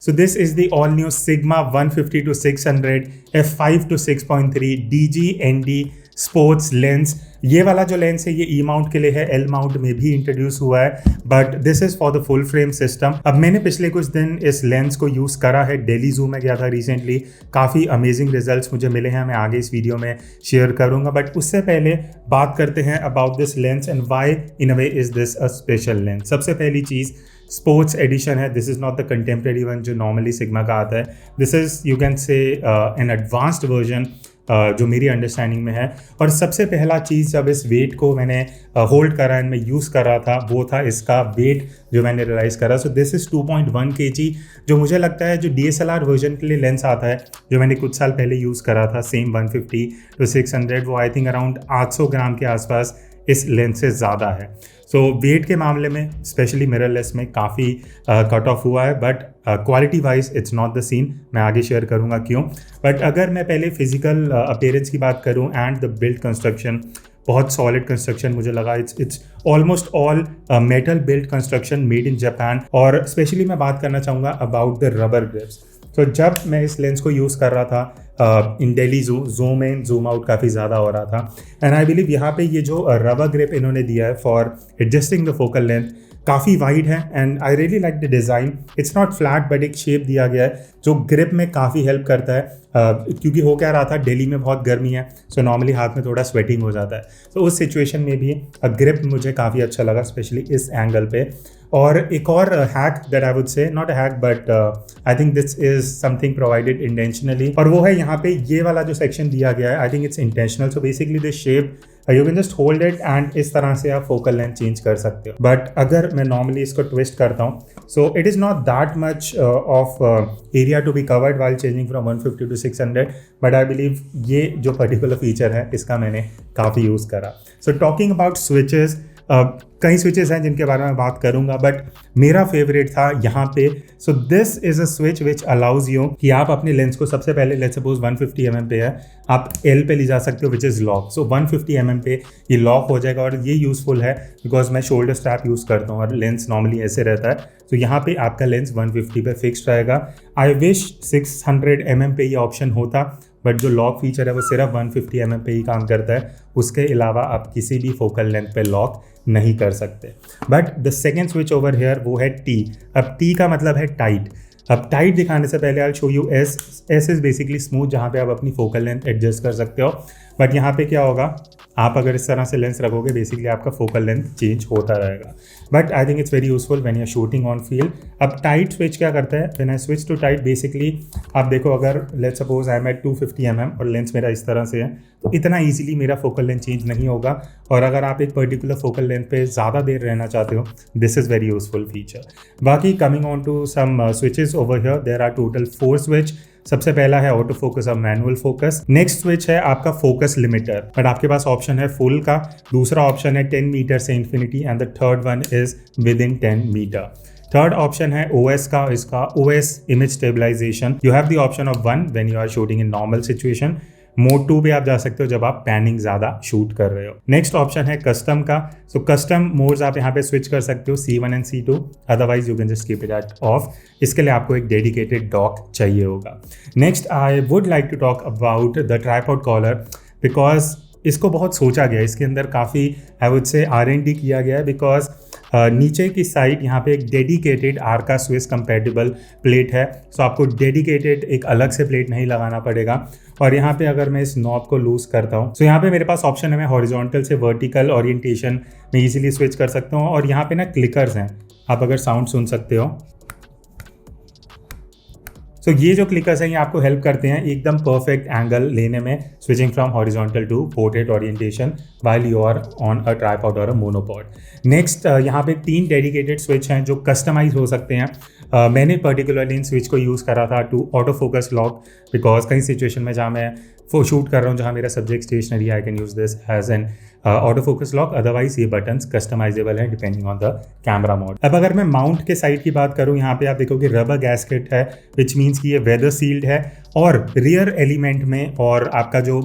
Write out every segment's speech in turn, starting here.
So this is the all new Sigma 150 to 600 f5 to 6.3 DG/ND sports lens. ये वाला जो lens है ये ई माउंट के लिए है, एल माउंट में भी इंट्रोड्यूस हुआ है, but this is for the full frame system. अब मैंने पिछले कुछ दिन इस लेंस को यूज़ करा है, दिल्ली ज़ू में गया था रिसेंटली, काफ़ी अमेजिंग रिजल्ट्स मुझे मिले हैं, मैं आगे इस वीडियो में शेयर करूंगा। बट उससे पहले बात करते हैं about this lens and why in a way is this a special lens. सबसे पहली चीज़ स्पोर्ट्स एडिशन है, this is not the contemporary one जो नॉर्मली सिग्मा का आता है, this is you can say an advanced version जो मेरी अंडरस्टैंडिंग में है। और सबसे पहला चीज़ जब इस वेट को मैंने होल्ड करा एंड मैं यूज़ कर रहा था वो था इसका वेट जो मैंने रियलाइज़ करा। सो दिस इज़ 2.1 kg, जो मुझे लगता है जो DSLR वर्जन के लिए लेंस आता है जो मैंने कुछ साल पहले यूज़ करा था सेम 150 to 600, वो आई थिंक अराउंड 800 ग्राम के आसपास इस लेंस से ज़्यादा है। सो वेट के मामले में स्पेशली मिररलेस में काफ़ी कट ऑफ हुआ है, but quality wise it's not the scene, मैं आगे शेयर करूँगा क्यों। बट अगर मैं पहले फिजिकल अपीयरेंस की बात करूँ एंड द बिल्ड कंस्ट्रक्शन, बहुत सॉलिड कंस्ट्रक्शन मुझे लगा। It's almost all metal build construction made in Japan. और स्पेशली मैं बात करना चाहूँगा अबाउट द रबर ग्रिप्स। तो जब मैं इस लेंस को यूज़ कर रहा था in Delhi zoo, zoom in zoom out काफ़ी ज़्यादा हो रहा था, एंड आई बिलीव यहाँ पे ये जो रबर ग्रिप इन्होंने दिया है for adjusting the focal length काफ़ी वाइड है, and I really like the design. It's not flat but एक शेप दिया गया है जो ग्रिप में काफ़ी हेल्प करता है, क्योंकि हो क्या रहा था दिल्ली में बहुत गर्मी है, सो नॉर्मली हाथ में थोड़ा स्वेटिंग हो जाता है, तो उस सिचुएशन में भी ग्रिप मुझे काफ़ी अच्छा लगा स्पेशली इस एंगल पे। और एक और hack that I would say, not a hack but I think this is something provided intentionally, और वो है यहाँ पे ये वाला जो सेक्शन दिया गया है, आई think it's intentional. So basically this shape you can just hold it and इस तरह से आप फोकल लेंथ चेंज कर सकते हो। बट अगर मैं नॉर्मली इसको ट्विस्ट करता हूँ, so it is not that much of area to be covered while changing from 150 to 600, but I believe ये जो पर्टिकुलर फीचर है इसका मैंने काफ़ी यूज़ करा। सो टॉकिंग अबाउट स्विचेस, कई स्विचेस हैं जिनके बारे में बात करूंगा, बट मेरा फेवरेट था यहाँ पे। So this is a switch which allows you कि आप अपने लेंस को सबसे पहले, लेट्स सपोज 150 mm पे है, आप L पे ले जा सकते हो which is lock. So 150 mm पे ये लॉक हो जाएगा, और ये यूज़फुल है बिकॉज मैं शोल्डर स्ट्रैप यूज़ करता हूँ और लेंस नॉर्मली ऐसे रहता है, तो यहाँ पे आपका लेंस 150 पे फिक्स्ड रहेगा। आई विश 600 mm पे ये ऑप्शन होता, बट जो लॉक फीचर है वो सिर्फ 150 mm पे ही काम करता है, उसके अलावा आप किसी भी फोकल लेंथ पे लॉक नहीं कर सकते। But the second switch over here वो है T। अब T का मतलब है टाइट। अब टाइट दिखाने से पहले I show you S। S is basically smooth, जहाँ पे आप अपनी फोकल लेंथ एडजस्ट कर सकते हो। बट यहाँ पे क्या होगा, आप अगर इस तरह से लेंस रखोगे बेसिकली आपका फोकल लेंथ चेंज होता रहेगा, but I think it's very useful when you are shooting on field. अब टाइट स्विच क्या करता है, when I switch to tight, basically आप देखो अगर let's suppose I am at 250 mm और लेंस मेरा इस तरह से है, तो इतना ईजिली मेरा फोकल लेंथ चेंज नहीं होगा। और अगर आप एक पर्टिकुलर फोकल लेंथ पे ज़्यादा देर रहना चाहते हो, this is very useful feature. बाकी coming on to some switches over here, there are total 4 switch. सबसे पहला है ऑटो फोकस और मैनुअल फोकस। नेक्स्ट स्विच है आपका फोकस लिमिटर, बट आपके पास ऑप्शन है फुल का। दूसरा ऑप्शन है 10 मीटर से infinity, and the third one is with in 10 metre. Third option है OS का, इसका OS image stabilisation. You have the option of 1 when you are shooting in normal situation. Mode 2 पे आप जा सकते हो जब आप पैनिंग ज़्यादा शूट कर रहे हो। नेक्स्ट ऑप्शन है कस्टम का। सो कस्टम मोड्स आप यहाँ पे स्विच कर सकते हो C1 and C2, otherwise you can just keep it at off. इसके लिए आपको एक डेडिकेटेड डॉक चाहिए होगा। Next I would like to talk about the tripod collar, because इसको बहुत सोचा गया, इसके अंदर काफ़ी आई वुड से R&D किया गया है, बिकॉज नीचे की साइड यहाँ पे एक डेडिकेटेड आर्का स्विस कंपैटिबल प्लेट है। सो आपको डेडिकेटेड एक अलग से प्लेट नहीं लगाना पड़ेगा। और यहाँ पे अगर मैं इस नॉब को लूज करता हूँ, सो यहाँ पे मेरे पास ऑप्शन है, मैं हॉरिजॉन्टल से वर्टिकल ओरिएंटेशन में इजीली स्विच कर सकता हूँ। और यहाँ पे ना क्लिकर्स हैं, आप अगर साउंड सुन सकते हो, सो ये जो क्लिकर्स हैं ये आपको हेल्प करते हैं एकदम परफेक्ट एंगल लेने में, switching from horizontal to portrait orientation while you are on a tripod और अ मोनोपॉड। नेक्स्ट यहाँ पे 3 डेडिकेटेड स्विच हैं जो कस्टमाइज हो सकते हैं। मैंने पर्टिकुलरली इन स्विच को यूज़ करा था to auto focus lock, because कई सिचुएशन में जहाँ मैं शूट कर रहा हूँ जहाँ मेरा subject stationary, I can use this as an auto focus lock, otherwise ये बटन्स कस्टमाइजेबल हैं depending on the camera mode. अब अगर मैं माउंट के साइड की बात करूं, यहाँ पे आप देखोगे रबर गैस्केट है, विच मीन्स कि ये वेदर सील्ड है, और रियर एलिमेंट में और आपका जो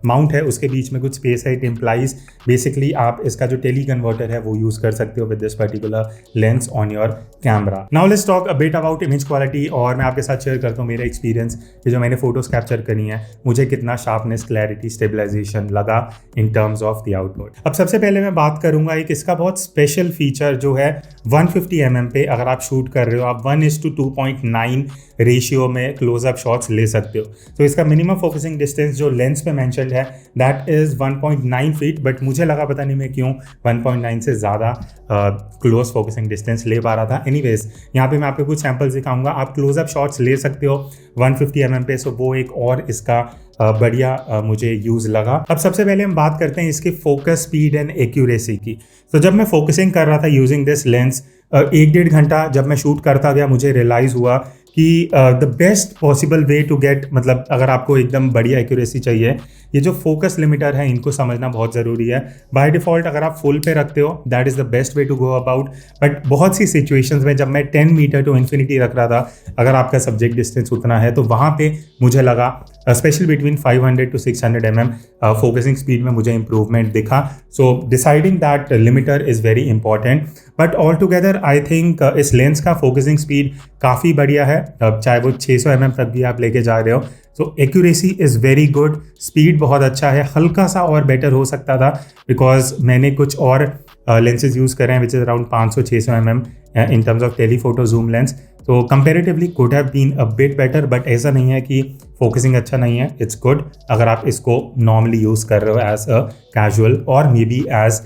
माउंट है उसके बीच में कुछ स्पेस है। इट इम्प्लाइज बेसिकली आप इसका जो टेली कन्वर्टर है वो यूज़ कर सकते हो with this particular lens on your camera. Now let's talk a bit about image quality, और मैं आपके साथ शेयर करता हूँ मेरा एक्सपीरियंस कि जो मैंने फोटोज कैप्चर करी हैं मुझे कितना शार्पनेस, क्लैरिटी, स्टेबलाइजेशन लगा इन टर्म्स ऑफ द आउटपुट। अब सबसे पहले मैं बात करूंगा एक इसका बहुत स्पेशल फीचर जो है 150 mm पे अगर आप शूट कर रहे हो, आप 1:2.9 रेशियो में क्लोजअप शॉट्स ले सकते हो। तो इसका मिनिमम फोकसिंग डिस्टेंस जो लेंस पे मेंशन्ड है दैट इज 1.9 फीट, बट मुझे लगा पता नहीं मैं क्यों 1.9 से ज़्यादा क्लोज फोकसिंग डिस्टेंस ले पा रहा था। एनीवेज, यहाँ पे मैं आपको कुछ सैम्पल्स दिखाऊंगा। आप क्लोजअप शॉट्स ले सकते हो 150 mm पे, सो वो एक और इसका बढ़िया मुझे यूज़ लगा। अब सबसे पहले हम बात करते हैं इसके फोकस स्पीड एंड एक्यूरेसी की। तो जब मैं फोकसिंग कर रहा था यूजिंग दिस लेंस, 1-1.5 घंटा जब मैं शूट करता गया मुझे रियलाइज़ हुआ कि the best possible way to get, मतलब अगर आपको एकदम बढ़िया एक्यूरेसी चाहिए, ये जो फोकस लिमिटर है इनको समझना बहुत ज़रूरी है। बाय डिफ़ॉल्ट अगर आप फुल पे रखते हो that is the best way to go about, but बहुत सी सिचुएशंस में जब मैं 10 मीटर टू इन्फिनिटी रख रहा था, अगर आपका सब्जेक्ट डिस्टेंस उतना है तो वहाँ पे मुझे लगा specially between 500 to 600 mm focusing speed में मुझे इंप्रूवमेंट दिखा। So deciding that limiter is very important, but all together I think इस लेंस का फोकसिंग स्पीड काफ़ी बढ़िया है, चाहे वो 600 mm तक भी आप लेके जा रहे हो। So accuracy is very good, speed बहुत अच्छा है, हल्का सा और बेटर हो सकता था बिकॉज मैंने कुछ और लेंसेज यूज़ करे हैं which is around 500-600 mm in terms of telephoto zoom lens. तो comparatively could have been a bit better, but ऐसा नहीं है कि फोकसिंग अच्छा नहीं है, इट्स गुड अगर आप इसको नॉर्मली यूज़ कर रहे हो एज अ कैजुअल और maybe as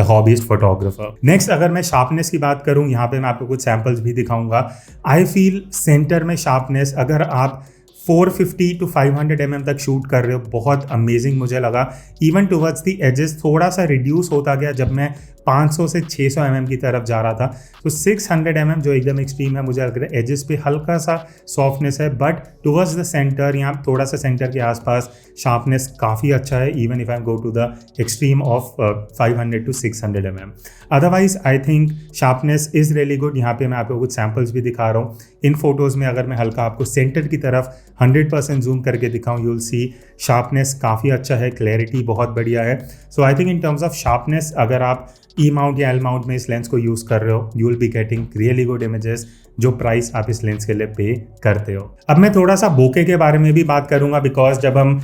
hobbyist photographer. Next अगर मैं शार्पनेस की बात करूं, यहाँ पे मैं आपको कुछ सैम्पल्स भी दिखाऊंगा। आई फील सेंटर में शार्पनेस अगर आप 450 to 500 mm तक शूट कर रहे हो बहुत अमेजिंग मुझे लगा। इवन टुवर्ड्स द एजेस थोड़ा सा रिड्यूस होता गया जब मैं 500 से 600 mm की तरफ जा रहा था। तो 600 mm जो एकदम एक्सट्रीम है, मुझे लग रहा है एजेस पे हल्का सा सॉफ्टनेस है, बट टुवर्ड्स द सेंटर, यहाँ थोड़ा सा सेंटर के आसपास शार्पनेस काफ़ी अच्छा है, even if I go to the extreme of 500 to 600 mm। Otherwise I think sharpness is really good. यहाँ पे मैं आपको कुछ सैम्पल्स भी दिखा रहा हूँ। इन फोटोज़ में अगर मैं हल्का आपको सेंटर की तरफ 100% जूम करके दिखाऊँ, यू विल सी शार्पनेस काफ़ी अच्छा है, क्लैरिटी बहुत बढ़िया है। So I think in terms of sharpness अगर आप ई माउंट या एल माउंट में इस लेंस को यूज़ कर रहे हो, you will be getting really good images जो प्राइस आप इस लेंस के लिए पे करते हो। अब मैं थोड़ा सा बोके के बारे में भी बात करूंगा, बिकॉज जब हम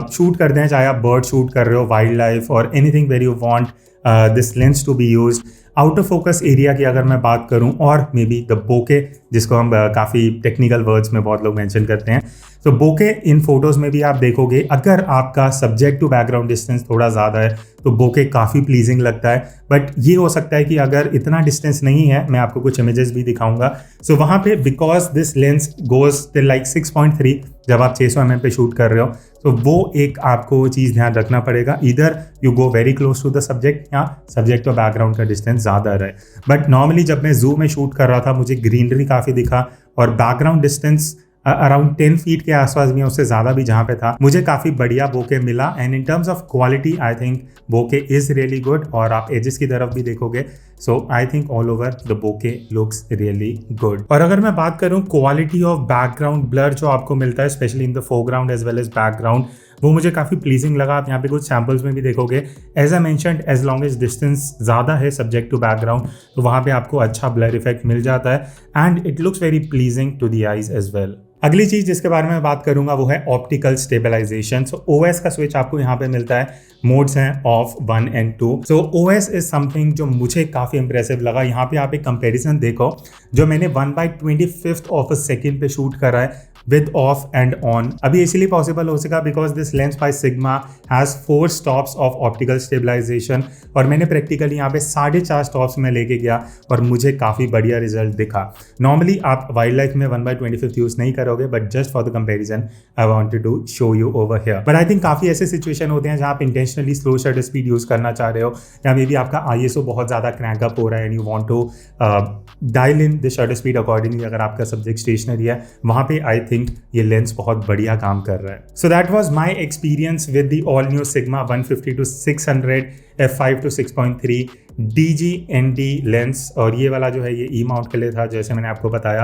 शूट करते हैं, चाहे आप बर्ड शूट कर रहे हो, वाइल्ड लाइफ और anything where you want this lens to be used, out of focus area की अगर मैं बात करूं, और मे बी द बोके जिसको हम काफ़ी टेक्निकल वर्ड्स में बहुत लोग मेंशन करते हैं, तो बोके इन फोटोज़ में भी आप देखोगे अगर आपका सब्जेक्ट टू बैकग्राउंड डिस्टेंस थोड़ा ज़्यादा है तो बोके काफ़ी प्लीजिंग लगता है। बट ये हो सकता है कि अगर इतना डिस्टेंस नहीं है, मैं आपको कुछ इमेजेस भी दिखाऊंगा। सो वहाँ पे because this lens goes till like 6.3 जब आप 600 mm पे शूट कर रहे हो, तो वो एक आपको चीज़ ध्यान रखना पड़ेगा, इधर you go very close to the subject या सब्जेक्ट और बैकग्राउंड का डिस्टेंस ज़्यादा रहे। बट नॉर्मली जब मैं जू में शूट कर रहा था मुझे ग्रीनरी काफ़ी दिखा और बैकग्राउंड डिस्टेंस अराउंड 10 फीट के आसपास भी, उससे ज़्यादा भी जहाँ पे था, मुझे काफ़ी बढ़िया बोके मिला। And in terms of quality I think bokeh is really good, और आप एजेस की तरफ भी देखोगे, so I think all over the bokeh looks really good. और अगर मैं बात करूँ क्वालिटी ऑफ बैकग्राउंड ब्लर जो आपको मिलता है specially in the foreground as well as background, वो मुझे काफ़ी प्लीजिंग लगा। आप यहाँ पे कुछ सैम्पल्स में भी देखोगे, as I mentioned, as long as distance ज़्यादा है सब्जेक्ट टू बैकग्राउंड, तो वहाँ पे आपको अच्छा ब्लर इफेक्ट मिल जाता है and it looks very pleasing to the eyes as well. अगली चीज़ जिसके बारे में बात करूंगा वो है ऑप्टिकल स्टेबलाइजेशन। सो OS का स्विच आपको यहाँ पे मिलता है, मोड्स हैं off 1 and 2। So OS is something जो मुझे काफ़ी इंप्रेसिव लगा। यहाँ पे आप एक कंपैरिजन देखो, जो मैंने 1/25 ऑफ अ सेकेंड पे शूट करा है विद ऑफ एंड ऑन, अभी इसीलिए पॉसिबल हो सका because this lens by Sigma has 4 stops of optical stabilisation, और मैंने प्रैक्टिकली यहाँ पे 4.5 स्टॉप्स में लेके गया और मुझे काफ़ी बढ़िया रिजल्ट दिखा। नॉर्मली आप वाइल्ड लाइफ में 1/25 यूज़ नहीं करोगे, but just for the comparison I wanted to show you over here. But I think काफ़ी ऐसे सिचुएशन होते हैं जहाँ आप intentionally slow shutter speed use करना चाह रहे हो, या मे बी आपका ISO बहुत ज़्यादा क्रैंक अप हो रहा है and you want to dial in the shutter speed accordingly. अगर आपका सब्जेक्ट स्टेशनरी है, वहाँ पे आई थिंक ये लेंस बहुत बढ़िया काम कर रहा है। So that was my experience with the all new sigma 150-600 f5-6.3 DG/ND lens. और ये वाला जो है ये ई माउंट के लिए था, जैसे मैंने आपको बताया।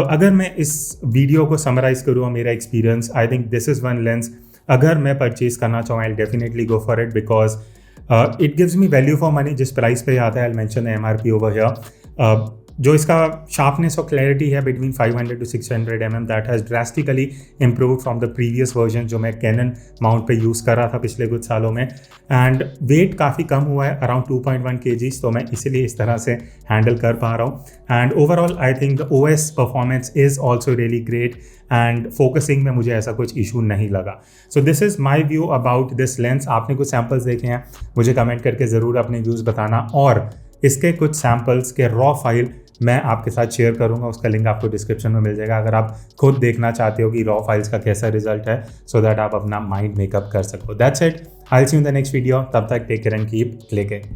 अगर मैं इस वीडियो को समराइज करूँ मेरा experience, I think this is one lens अगर मैं परचेज करना चाहूँ, I definitely go for it because it gives me value for money. जिस प्राइस पे आता है, I mention the MRP over here. जो इसका शार्पनेस और क्लैरिटी है between 500 to 600 mm, that has drastically improve from the previous version जो मैं कैनन माउंट पे यूज़ कर रहा था पिछले कुछ सालों में। एंड वेट काफ़ी कम हुआ है, अराउंड 2.1 kg, तो मैं इसीलिए इस तरह से हैंडल कर पा रहा हूँ। And overall I think the OS performance is also really great and focusing में मुझे ऐसा कुछ इशू नहीं लगा। So this is my view about this lens. आपने कुछ सैम्पल्स देखे हैं, मुझे कमेंट करके ज़रूर अपने व्यूज़ बताना, और इसके कुछ सैम्पल्स के रॉ फाइल मैं आपके साथ शेयर करूंगा, उसका लिंक आपको डिस्क्रिप्शन में मिल जाएगा अगर आप खुद देखना चाहते हो कि रॉ फाइल्स का कैसा रिजल्ट है, सो दैट आप अपना माइंड मेकअप कर सको। That's it, I will see you in the next video. तब तक take care and keep clicking.